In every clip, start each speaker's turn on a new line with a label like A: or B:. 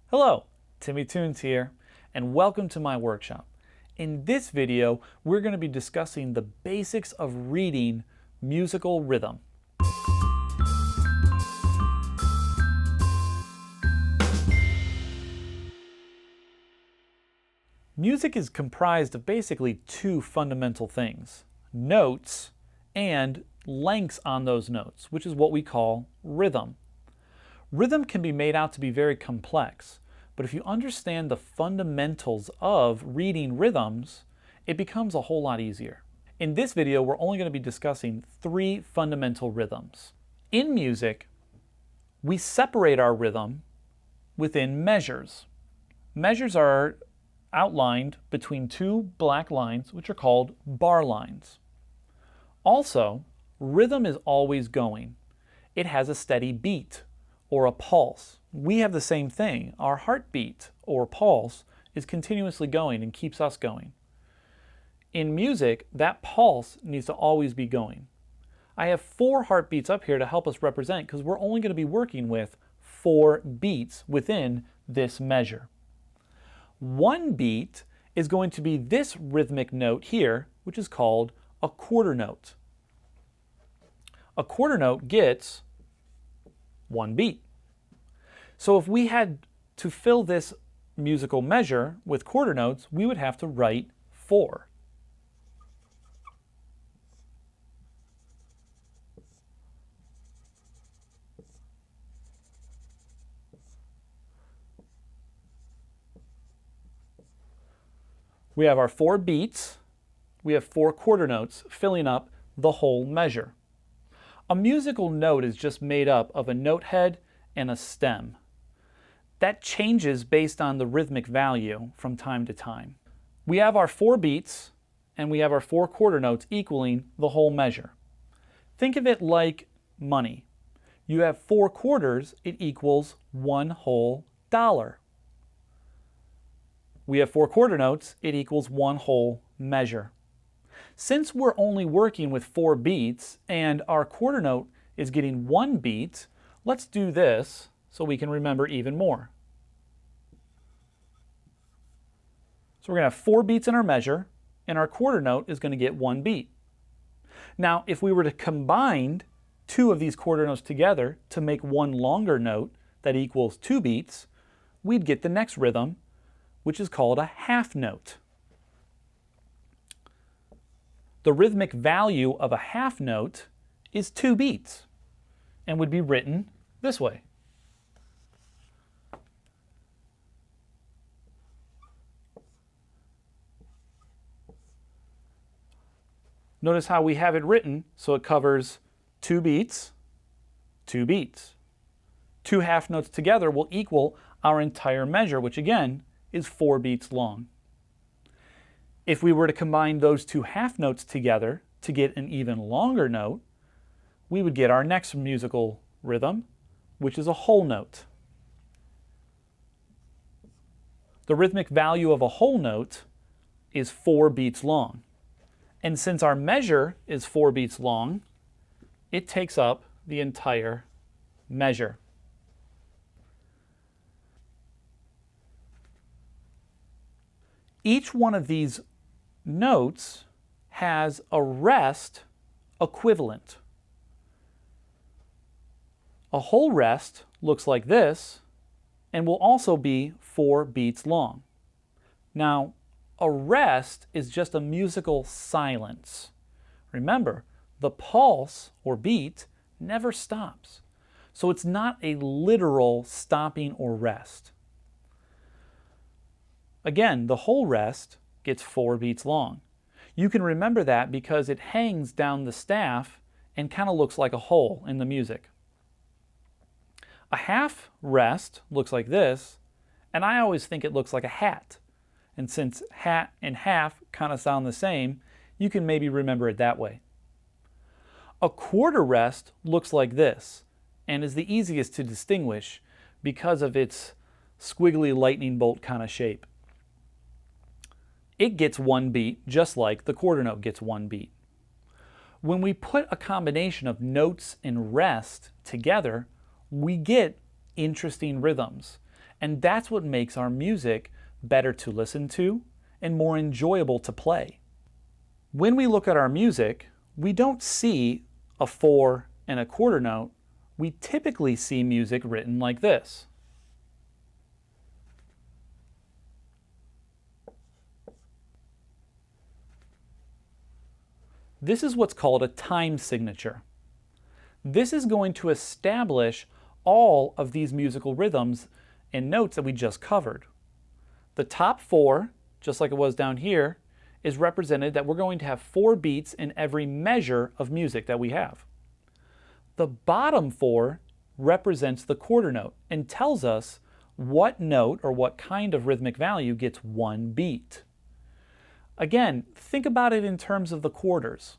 A: Hello, Timmy Tunes here, and welcome to my workshop. In this video, we're going to be discussing the basics of reading musical rhythm. Music is comprised of basically two fundamental things: notes and lengths on those notes, which is what we call rhythm. Rhythm can be made out to be very complex, but if you understand the fundamentals of reading rhythms, it becomes a whole lot easier. In this video, we're only going to be discussing three fundamental rhythms. In music, we separate our rhythm within measures. Measures are outlined between two black lines, which are called bar lines. Also, rhythm is always going. It has a steady beat, or a pulse. We have the same thing. Our heartbeat or pulse is continuously going and keeps us going. In music, that pulse needs to always be going. I have 4 heartbeats up here to help us represent because we're only going to be working with 4 beats within this measure. 1 beat is going to be this rhythmic note here, which is called a quarter note. A quarter note gets 1 beat. So if we had to fill this musical measure with quarter notes, we would have to write 4. We have our 4 beats. We have 4 quarter notes filling up the whole measure. A musical note is just made up of a note head and a stem. That changes based on the rhythmic value from time to time. We have our 4 beats and we have our 4 quarter notes equaling the whole measure. Think of it like money. You have 4 quarters, it equals 1 whole dollar. We have 4 quarter notes, it equals 1 whole measure. Since we're only working with 4 beats and our quarter note is getting 1 beat, let's do this so we can remember even more. So we're going to have 4 beats in our measure, and our quarter note is going to get 1 beat. Now, if we were to combine 2 of these quarter notes together to make 1 longer note that equals 2 beats, we'd get the next rhythm, which is called a half note. The rhythmic value of a half note is 2 beats and would be written this way. Notice how we have it written so it covers 2 beats, 2 beats. 2 half notes together will equal our entire measure, which again is 4 beats long. If we were to combine those 2 half notes together to get an even longer note, we would get our next musical rhythm, which is a whole note. The rhythmic value of a whole note is 4 beats long. And since our measure is 4 beats long, it takes up the entire measure. Each one of these notes has a rest equivalent. A whole rest looks like this and will also be 4 beats long. Now, a rest is just a musical silence. Remember, the pulse or beat never stops. So it's not a literal stopping or rest. Again, the whole rest gets 4 beats long. You can remember that because it hangs down the staff and kind of looks like a hole in the music. A half rest looks like this, and I always think it looks like a hat. And since hat and half kind of sound the same, you can maybe remember it that way. A quarter rest looks like this and is the easiest to distinguish because of its squiggly lightning bolt kind of shape. It gets 1 beat just like the quarter note gets 1 beat. When we put a combination of notes and rest together, we get interesting rhythms. And that's what makes our music better to listen to and more enjoyable to play. When we look at our music, we don't see a 4 and a quarter note. We typically see music written like this. This is what's called a time signature. This is going to establish all of these musical rhythms and notes that we just covered. The top 4, just like it was down here, is represented that we're going to have 4 beats in every measure of music that we have. The bottom 4 represents the quarter note and tells us what note or what kind of rhythmic value gets 1 beat. Again, think about it in terms of the quarters.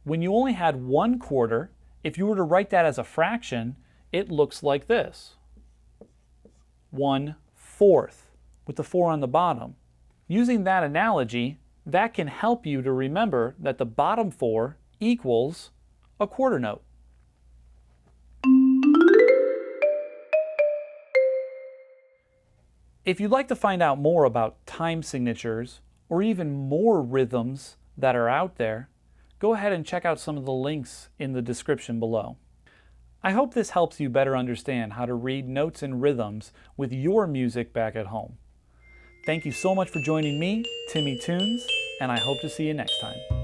A: When you only had 1 quarter, if you were to write that as a fraction, it looks like this. 1/4, with the 4 on the bottom. Using that analogy, that can help you to remember that the bottom 4 equals a quarter note. If you'd like to find out more about time signatures or even more rhythms that are out there, go ahead and check out some of the links in the description below. I hope this helps you better understand how to read notes and rhythms with your music back at home. Thank you so much for joining me, Timmy Tunes, and I hope to see you next time.